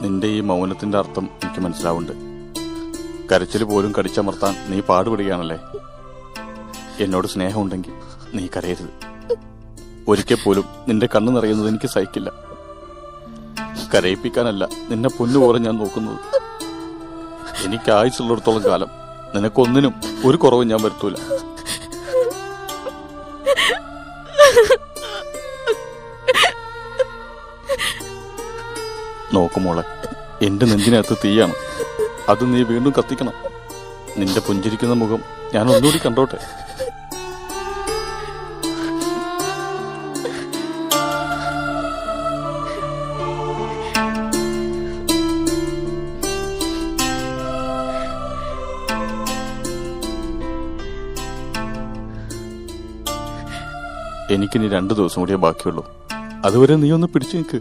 നിന്റെ ഈ മൗനത്തിന്റെ അർത്ഥം എനിക്ക് മനസ്സിലാവുന്നുണ്ട്. കരച്ചിൽ പോലും കടിച്ചമർത്താൻ നീ പാടുപെടുകയാണല്ലേ. എന്നോട് സ്നേഹമുണ്ടെങ്കിൽ നീ കരയരുത്. ഒരിക്കൽ പോലും നിന്റെ കണ്ണു നിറയുന്നത് എനിക്ക് സഹിക്കില്ല. കരയിപ്പിക്കാനല്ല നിന്നെ പൊന്നുപോലെ ഞാൻ നോക്കുന്നത്. എനിക്ക് ആയുസുള്ളിടത്തോളം കാലം നിനക്കൊന്നിനും ഒരു കുറവും ഞാൻ വരുത്തൂല. നോക്കുമോളെ, എന്റെ നെഞ്ചിനകത്ത് തീയാണ്. അത് നീ വീണ്ടും കത്തിക്കണം. നിന്റെ പുഞ്ചിരിക്കുന്ന മുഖം ഞാൻ ഒന്നുകൂടി കണ്ടോട്ടെ. എനിക്കിനി 2 ദിവസം കൂടിയേ ബാക്കിയുള്ളൂ. അതുവരെ നീ ഒന്ന് പിടിച്ചു നിൽക്ക്.